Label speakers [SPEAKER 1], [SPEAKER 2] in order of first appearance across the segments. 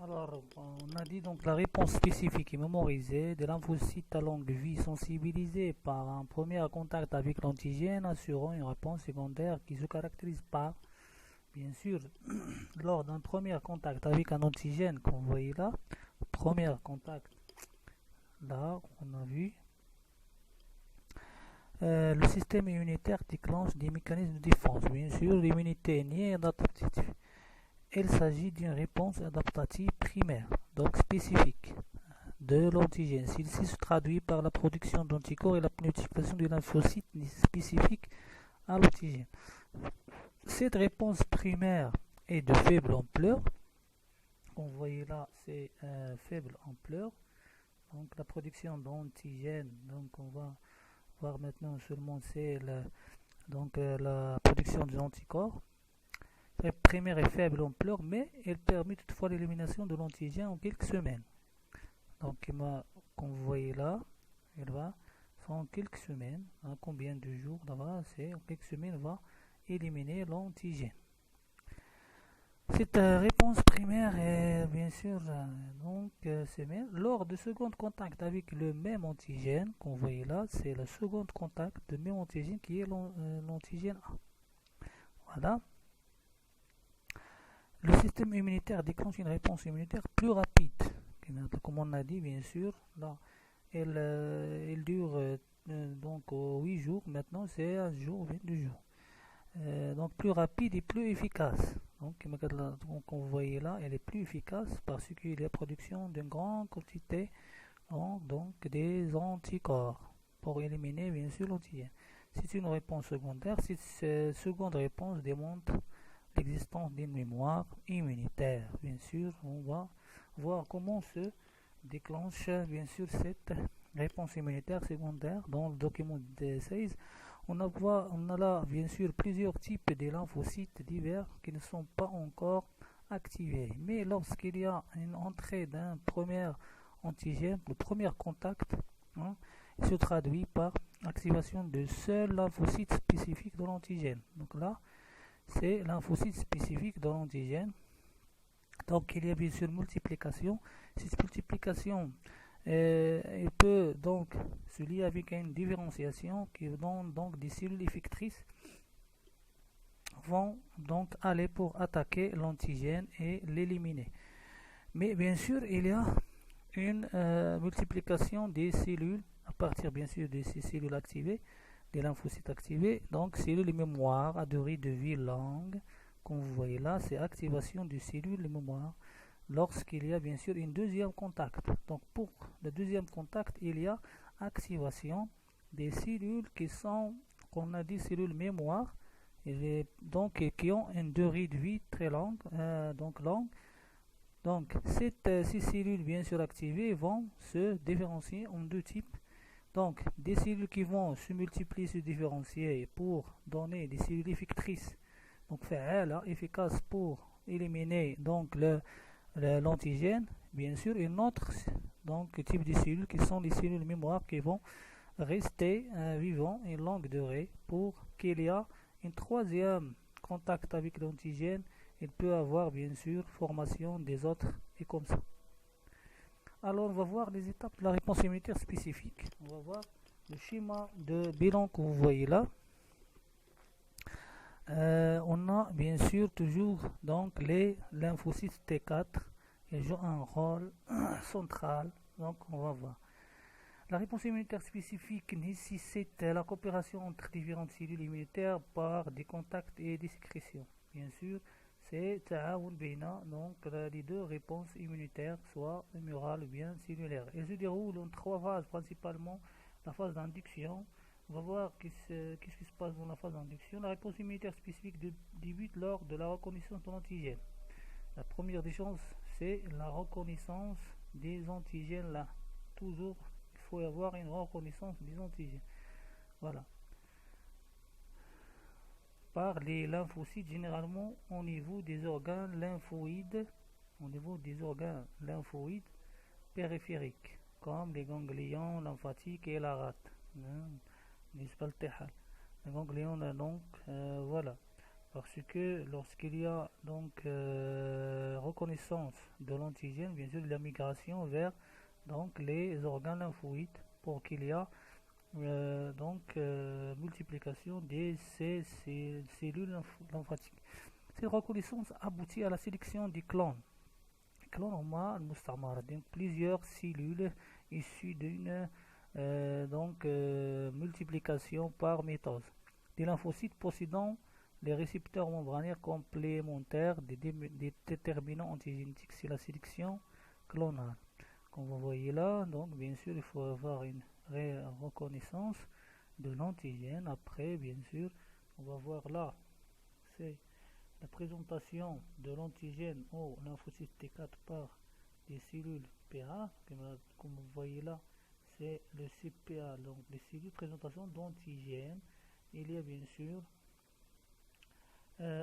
[SPEAKER 1] Alors, on a dit donc la réponse spécifique et mémorisée de lymphocyte à longue vie sensibilisée par un premier contact avec l'antigène assurant une réponse secondaire qui se caractérise par, bien sûr, lors d'un premier contact avec un antigène qu'on voyait là, premier contact là, on a vu, le système immunitaire déclenche des mécanismes de défense. Bien sûr, l'immunité n'est adaptative. Il s'agit d'une réponse adaptative primaire, donc spécifique, de l'antigène. Celle-ci se traduit par la production d'anticorps et la multiplication de lymphocytes spécifiques à l'antigène. Cette réponse primaire est de faible ampleur. Vous voyez là, c'est faible ampleur. Donc la production d'antigène, donc on va voir maintenant seulement c'est la production des anticorps. La primaire est faible ampleur, mais elle permet toutefois l'élimination de l'antigène en quelques semaines. Donc, comme vous voyez là, elle va, en quelques semaines, hein, combien de jours là-bas, c'est en quelques semaines, elle va éliminer l'antigène. Cette réponse primaire est bien sûr semaine. Lors de second contact avec le même antigène, qu'on voyait là, c'est le second contact de même antigène qui est l'antigène A. Voilà. Le système immunitaire déclenche une réponse immunitaire plus rapide. Comme on a dit, bien sûr, là, elle dure donc 8 jours. Maintenant, c'est 1 jour, 22 jours. Donc, plus rapide et plus efficace. Donc, comme vous voyez là, elle est plus efficace parce qu'il y a production d'une grande quantité donc des anticorps pour éliminer, bien sûr, l'antigène. C'est une réponse secondaire. Cette seconde réponse démontre l'existence d'une mémoire immunitaire. Bien sûr, on va voir comment se déclenche bien sûr cette réponse immunitaire secondaire. Dans le document 16, on a là bien sûr plusieurs types de lymphocytes divers qui ne sont pas encore activés. Mais lorsqu'il y a une entrée d'un premier antigène, le premier contact, il se traduit par activation de seuls lymphocytes spécifiques de l'antigène. Donc là, c'est lymphocyte spécifique de l'antigène. Donc il y a bien sûr multiplication. Cette multiplication elle peut donc se lier avec une différenciation qui donne donc des cellules effectrices vont donc aller pour attaquer l'antigène et l'éliminer. Mais bien sûr il y a une multiplication des cellules à partir bien sûr de ces cellules activées, des lymphocytes activés, donc cellules mémoire à durée de vie longue. Comme vous voyez là, c'est activation des cellules mémoire lorsqu'il y a bien sûr un deuxième contact. Donc pour le deuxième contact, il y a activation des cellules qui sont, qu'on a dit, cellules mémoire, donc qui ont une durée de vie très longue, Donc ces cellules bien sûr activées vont se différencier en deux types. Donc des cellules qui vont se multiplier, se différencier pour donner des cellules effectrices, donc efficaces pour éliminer donc l'antigène, bien sûr, une autre donc type de cellules qui sont les cellules mémoire qui vont rester vivants une longue durée pour qu'il y ait un troisième contact avec l'antigène. Il peut avoir bien sûr formation des autres et comme ça. Alors on va voir les étapes de la réponse immunitaire spécifique. On va voir le schéma de bilan que vous voyez là. On a bien sûr toujours donc les lymphocytes T4 qui jouent un rôle central. Donc on va voir. La réponse immunitaire spécifique nécessite la coopération entre différentes cellules immunitaires par des contacts et des sécrétions. Bien sûr, c'est donc les deux réponses immunitaires, soit humorales ou bien cellulaires. Elles se déroulent en 3 phases, principalement la phase d'induction. On va voir qu'est-ce qui se passe dans la phase d'induction. La réponse immunitaire spécifique débute lors de la reconnaissance de l'antigène. La première des choses, c'est la reconnaissance des antigènes là. Toujours, il faut y avoir une reconnaissance des antigènes. Voilà. Par les lymphocytes, généralement au niveau des organes lymphoïdes, périphériques, comme les ganglions lymphatiques et la rate. Les ganglions donc voilà, parce que lorsqu'il y a donc reconnaissance de l'antigène, bien sûr, de la migration vers donc les organes lymphoïdes pour qu'il y a multiplication ces cellules lymphatiques. Cette reconnaissance aboutit à la sélection des clones. Les clones ont plusieurs cellules issues d'une multiplication par mitose. Des lymphocytes possédant les récepteurs membranaires complémentaires des déterminants antigénétiques, c'est la sélection clonale. Comme vous voyez là, donc bien sûr, il faut avoir une reconnaissance de l'antigène. Après, bien sûr, on va voir là, c'est la présentation de l'antigène au lymphocyte T4 par des cellules PA. Comme vous voyez là, c'est le CPA, donc les cellules présentation d'antigène. Il y a bien sûr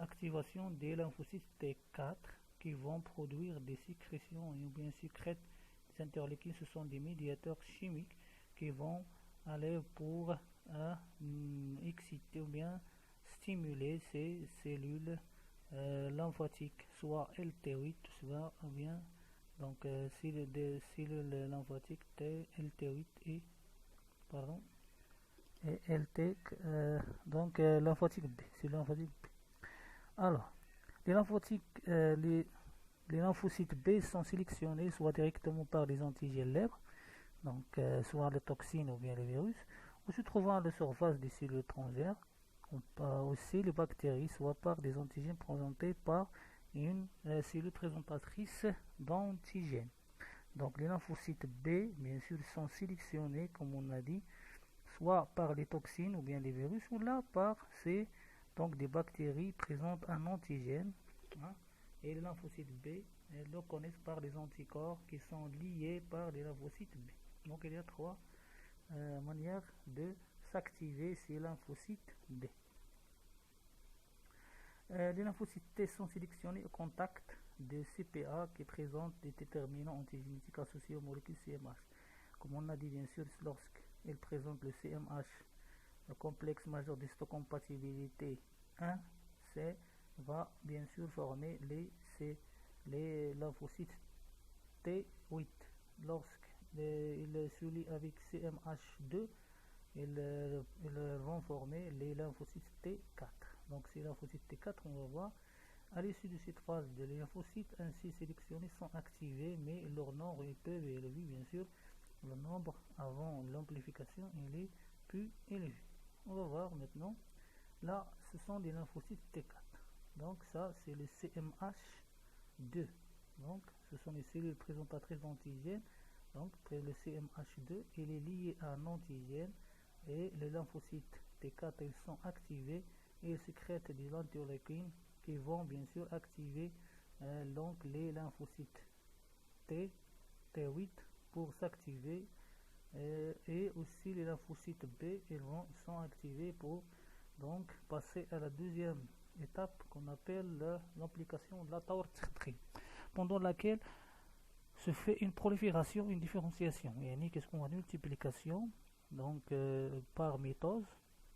[SPEAKER 1] activation des lymphocytes T4 qui vont produire des sécrétions ou bien sécrètent des interleukines. Ce sont des médiateurs chimiques qui vont aller pour exciter ou bien stimuler ces cellules lymphatiques, soit LT8, soit ou bien donc cellules lymphatiques LT8 et pardon et LT lymphatique B, c'est lymphatique B. Alors, les lymphocytes B sont sélectionnés soit directement par les antigènes lèvres, donc soit les toxines ou bien les virus, ou se trouvant à la surface des cellules étrangères, aussi les bactéries, soit par des antigènes présentés par une cellule présentatrice d'antigènes. Donc les lymphocytes B, bien sûr, sont sélectionnés, comme on a dit, soit par les toxines ou bien les virus, ou là par donc des bactéries présentent un antigène, hein, et les lymphocytes B le connaissent par les anticorps qui sont liés par les lymphocytes B. Donc il y a trois manières de s'activer ces lymphocytes B. Les lymphocytes T sont sélectionnés au contact de CPA qui présentent des déterminants antigénétiques associés aux molécules CMH. Comme on a dit, bien sûr, lorsqu'ils présentent le CMH, le complexe majeur d'histocompatibilité 1, C va bien sûr former les lymphocytes T8. Lorsqu'il s'unit avec CMH2, ils vont former les lymphocytes T4. Donc ces lymphocytes T4, on va voir, à l'issue de cette phase, les lymphocytes ainsi sélectionnés sont activés, mais leur nombre est peu élevé, bien sûr. Le nombre avant l'amplification il est plus élevé. On va voir maintenant. Là, ce sont des lymphocytes T4. Donc ça, c'est le CMH2. Donc, ce sont les cellules présentatrices d'antigènes. Donc, le CMH2, il est lié à un antigène et les lymphocytes T4, ils sont activés et ils sécrètent des interleukines qui vont bien sûr activer donc les lymphocytes T8 pour s'activer et aussi les lymphocytes B, ils sont activés pour donc passer à la deuxième étape qu'on appelle l'application de la taurine, pendant laquelle se fait une prolifération, une différenciation. Et qu'est-ce qu'on a? Multiplication, donc par mitose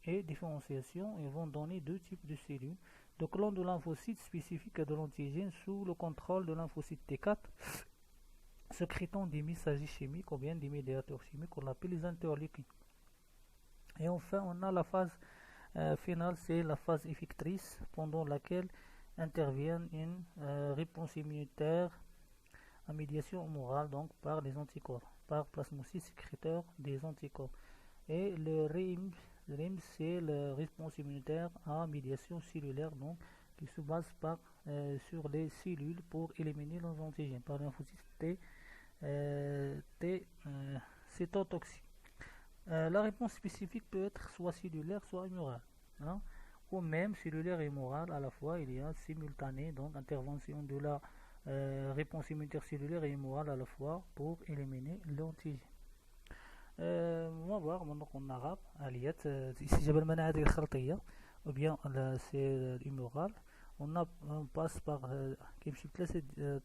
[SPEAKER 1] et différenciation, ils vont donner deux types de cellules. Le clone de lymphocytes spécifique de l'antigène sous le contrôle de lymphocyte T4, sécrétant des messagers chimiques ou bien des médiateurs chimiques qu'on appelle les interleukines. Et enfin, on a la phase finale, c'est la phase effectrice, pendant laquelle intervient une réponse immunitaire à médiation humorale, donc par les anticorps, par plasmocytes sécréteurs des anticorps. Et le RIM, c'est la réponse immunitaire à médiation cellulaire, donc qui se base sur les cellules pour éliminer les antigènes par lymphocytes cytotoxiques. La réponse spécifique peut être soit cellulaire, soit humorale, hein, ou même cellulaire et humorale à la fois. Il y a simultané, donc intervention de la réponse immunitaire cellulaire et humorale à la fois pour éliminer l'antigène. On va voir maintenant en arabe آليات استجابة المناعة الخلطية ou bien c'est l'humoral. on passe par كيمشي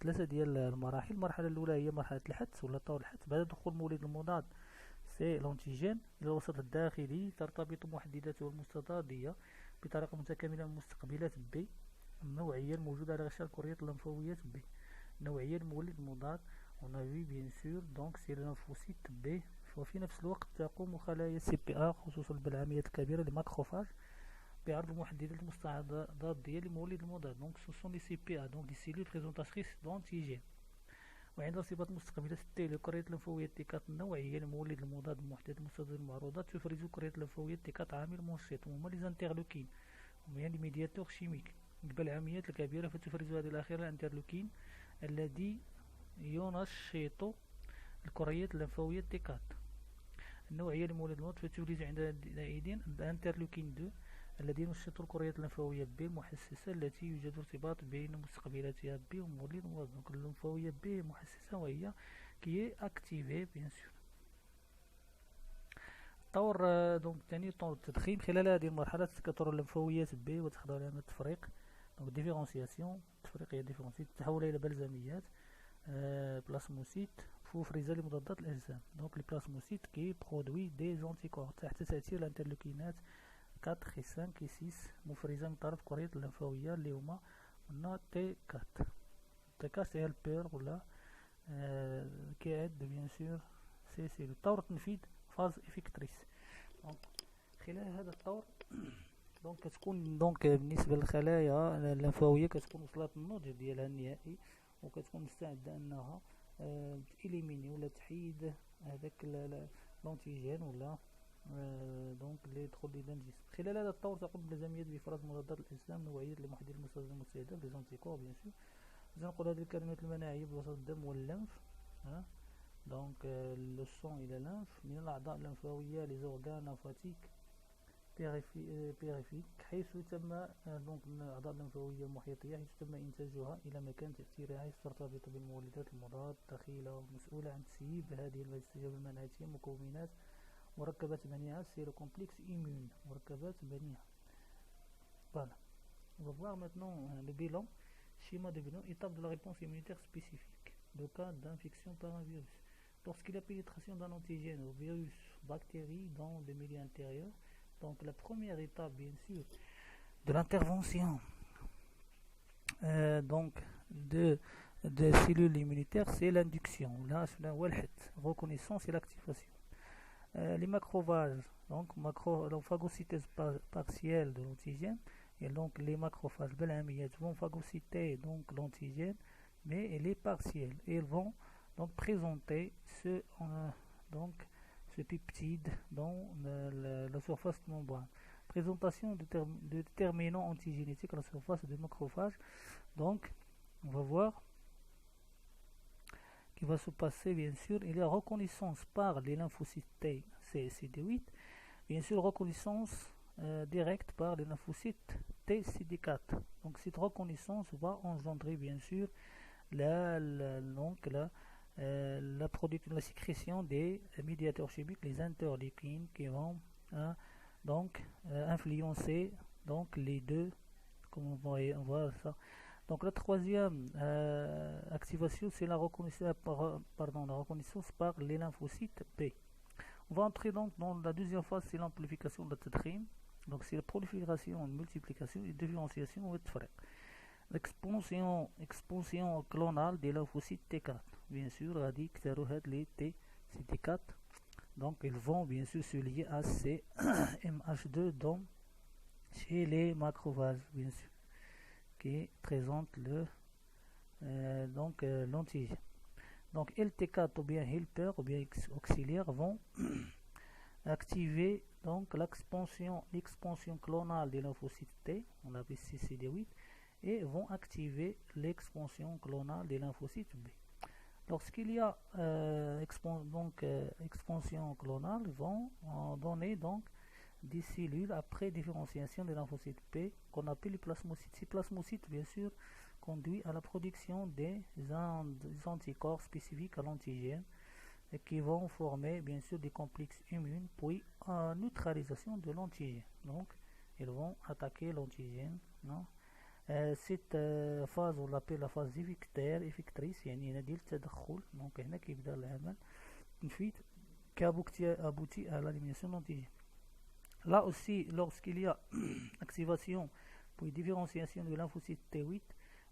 [SPEAKER 1] ثلاثة ديال المراحل. المرحلة الأولى هي مرحلة الحدس ولا طور الحدس بعد دخول المولد المضاد سي لانتيجين إلى الوسط الداخلي. ترتبط محدداته المستضادية بطريقة متكاملة من مستقبلات B النوعية الموجودة على غشاء الكريات اللمفاوية B. النوعية المولد المضاد on a vu bien sûr donc c'est le lymphocyte B. وفي نفس الوقت تقوم خلايا سي بي ا خصوصا بالعمليات الكبيرة لماكروفاج بعرض المحددات المستعدات ديال المولد المضاد دونك سو سون لي سي بي ا دونك دي سيلول بريزونطاتريس دونتيجين. وعند ارتباط مستقبلات التي لكريات الليمفاوية تيكات النوعية المولد المضاد المحدد المستضر المعروضات تفرز كريات الليمفاوية تيكات عامل منشط وهما لي زانترلوكين وهما لي ميدياتور شيميك بالعمليات الكبيرة فتفرز هذه الأخيرة الانترلوكين الذي ينشط الكريات الليمفاوية تيكات النوعية المولد المضاد فتفرز عندئذ الانترلوكين 2 الذي ينشط الكريات الليمفاوية ب المحسسة التي يوجد ارتباط بين مستقبلاتها ب ومولد المضاد دونك الليمفاوية ب محسسة وهي كي اكتيفي بيان سور. طور دونك ثاني طور التدخين خلال هذه المرحلة تتكاثر الليمفاويات ب وتخضع لها التفريق دونك ديفيرونسياسيون التفريق هي ديفيرونسيت تحول إلى بلزميات بلاسموسيت فريزة لمضادات الأجسام دونك البلاسموسيت كي برودوي دي زونتيكور تحت تأثير الانترلوكينات 4 و 5 و 6 مفرزة من طرف كريات الليمفاوية اللي هما قلنا تي 4 تي 4 هي البير ولا كيعد بيان سور سي سي طور التنفيذ فاز افيكتريس دونك خلال هذا الطور دونك كتكون دونك بالنسبة للخلايا الليمفاوية كتكون وصلت النضج ديالها النهائي وكتكون مستعدة انها تإليميني ولا تحيد هذاك لونتيجين ولا دونك اللي يدخل الى الجسم. خلال هذا الطور تقوم بلزميات بافراز مضادات الاجسام نوعيه لمحدد المستضر المستهدف لي زونتيكور بيان سور. اذا نقول هذه الكلمات المناعيه بواسطه الدم واللمف دونك لو سون الى لانف من الاعضاء اللمفاويه لي زورغان لمفاتيك بيريفيك حيث تم دونك من الاعضاء اللمفاويه المحيطيه حيث تم انتاجها الى مكان تاثيرها حيث ترتبط بالمولدات المضاد الدخيله والمسؤوله عن تسييب هذه الاستجابه المناعيه مكونات مركبات منيعة سي لو كومبلكس إيمون مركبات منيعة. Voilà. On va voir maintenant le bilan, schéma de bilan, étape de la réponse immunitaire spécifique. Le cas d'infection par un virus. Lorsqu'il y a pénétration d'un antigène au virus, bactérie dans le milieu intérieur, donc la première étape bien sûr de l'intervention donc de cellules immunitaires, c'est l'induction. Là, reconnaissance et l'activation. Les macrophages, donc phagocytose partielle de l'antigène, et donc les macrophages vont phagocyter donc l'antigène, mais elle est partielle. Et ils vont donc présenter ce peptide dans la surface de membrane. Présentation de déterminants antigénétiques à la surface des macrophages. Donc, on va voir qui va se passer bien sûr. Il y a reconnaissance par les lymphocytes T, CD8, bien sûr reconnaissance directe par les lymphocytes T, CD4. Donc cette reconnaissance va engendrer bien sûr la sécrétion des médiateurs chimiques, les interleukines qui vont influencer donc les deux, comme on voit ça. Donc la troisième activation, c'est la reconnaissance par les lymphocytes B. On va entrer donc dans la deuxième phase, c'est l'amplification de la tadkhim. Donc c'est la prolifération, multiplication et différenciation ou tfriq. L'expansion clonale des lymphocytes T4. Bien sûr, les T4. Donc ils vont bien sûr se lier à ces MH2 chez les macrophages, bien sûr, qui présente l'antigène. Donc LT4 ou bien helper ou bien auxiliaire vont activer donc l'expansion clonale des lymphocytes T, on appelle CD8, et vont activer l'expansion clonale des lymphocytes B. Lorsqu'il y a expansion clonale, ils vont donner donc des cellules après différenciation des lymphocytes P qu'on appelle les plasmocytes. Ces plasmocytes, bien sûr, conduisent à la production des anticorps spécifiques à l'antigène et qui vont former bien sûr des complexes immunes puis neutralisation de l'antigène. Donc, ils vont attaquer l'antigène. cette phase on l'appelle la phase effectrice يعني هنا ديال التدخل. دونك هنا كيبدا العمل تنفيذ aboutit à l'élimination de l'antigène. Là aussi, lorsqu'il y a activation puis différenciation de lymphocyte T8,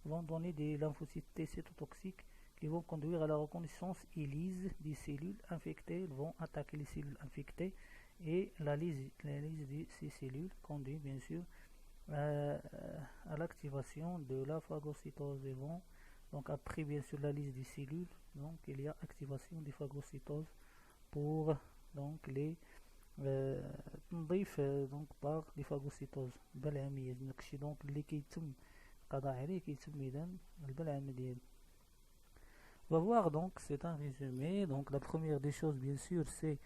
[SPEAKER 1] vont donner des lymphocytes T cytotoxiques qui vont conduire à la reconnaissance et lyse des cellules infectées. Ils vont attaquer les cellules infectées et la lyse de ces cellules conduit bien sûr à l'activation de la phagocytose. Ils vont donc après bien sûr la lyse des cellules, donc il y a activation des phagocytoses pour donc les تنظيف donc par les phagocytoses البلعمية. داكشي donc اللي كيتم القضاء عليه كيتم إذا البلعم ديالو. On va voir donc, c'est un résumé. Donc la première des choses bien sûr c'est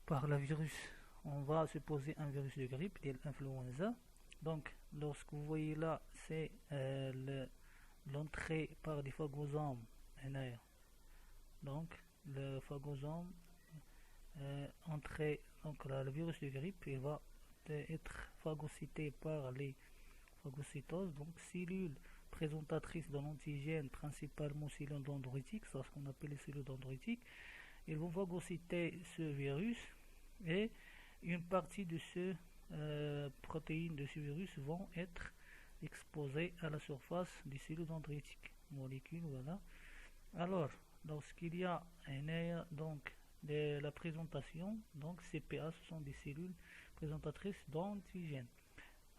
[SPEAKER 1] par le virus. On va supposer un virus de grippe, l'influenza. Donc lorsque vous voyez là c'est l'entrée par des phagosomes. Donc le phagosome entrée, donc le virus de grippe il va être phagocyté par les phagocytoses, donc cellules présentatrices de l'antigène, principalement cellules dendritiques, c'est ce qu'on appelle les cellules dendritiques. Ils vont phagocyter ce virus et une partie de ce protéines de ce virus vont être exposées à la surface des cellules dendritiques, molécules, voilà. Alors, lorsqu'il y a donc de la présentation, donc CPA, ce sont des cellules présentatrices d'antigènes.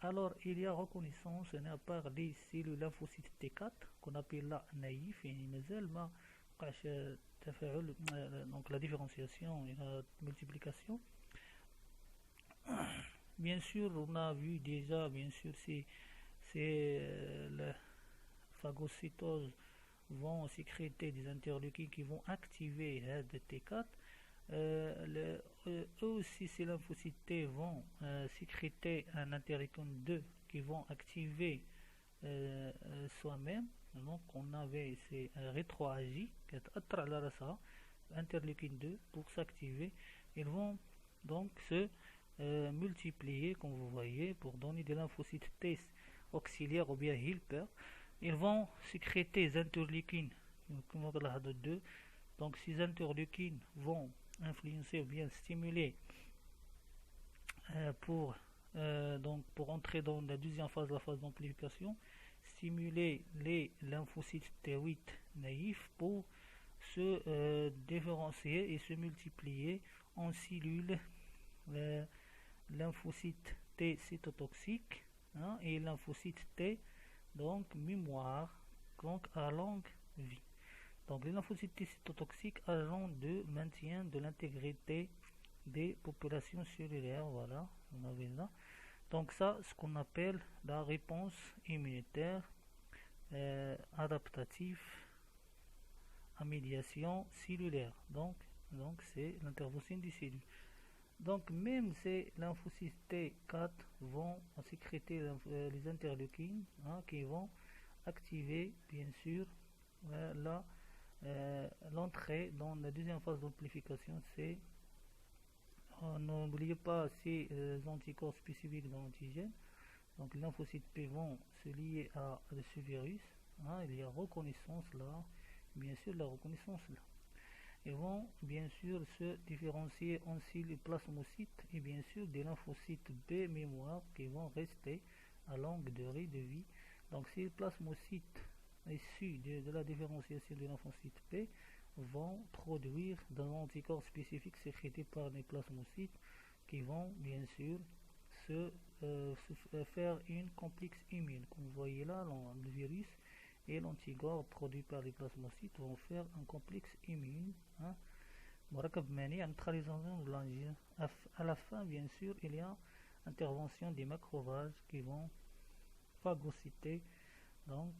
[SPEAKER 1] Alors, il y a reconnaissance par les cellules lymphocytes T4 qu'on appelle là naïf et donc la différenciation et la multiplication. Bien sûr, on a vu déjà, bien sûr, la phagocytose vont sécréter des interleukines qui vont activer le T4. Eux aussi, ces lymphocytes T vont sécréter un interleukine 2 qui vont activer soi-même. Donc, on avait ces rétroagies qui sont interleukine 2 pour s'activer. Ils vont donc se multiplier, comme vous voyez, pour donner des lymphocytes T auxiliaires ou bien helper. Ils vont sécréter des interleukines 2. Donc ces interleukines vont influencer ou bien stimuler pour entrer dans la deuxième phase, la phase d'amplification, stimuler les lymphocytes T8 naïfs pour se différencier et se multiplier en cellules lymphocytes T cytotoxiques et lymphocytes T donc mémoire, donc à longue vie. Donc les lymphocytes T cytotoxiques agent de maintien de l'intégrité des populations cellulaires. Voilà, on avait là. Donc ça, ce qu'on appelle la réponse immunitaire adaptative à médiation cellulaire. Donc c'est l'intervention des cellules. Donc même ces lymphocytes T4 vont sécréter les interleukines qui vont activer bien sûr l'entrée dans la deuxième phase d'amplification. C'est n'oubliez pas ces anticorps spécifiques de l'antigène. Donc les lymphocytes P vont se lier à ce virus. Il y a reconnaissance là, bien sûr la reconnaissance là. Ils vont bien sûr se différencier en cellules plasmocytes et bien sûr des lymphocytes B mémoire qui vont rester à longue durée de vie. Donc ces plasmocytes issus de la différenciation des lymphocytes P vont produire des anticorps spécifiques sécrétés par les plasmocytes qui vont bien sûr se faire une complexe immune. Comme vous voyez là, le virus et l'anticorps produit par les plasmocytes vont faire un complexe immune. مركب منيع neutralisation de l'antigène. À la fin, bien sûr, il y a intervention des macrophages qui vont phagocyter donc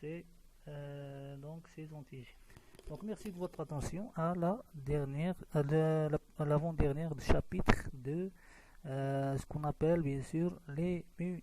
[SPEAKER 1] ces antigènes. Donc merci de votre attention à l'avant-dernière chapitre de ce qu'on appelle bien sûr l'immunité.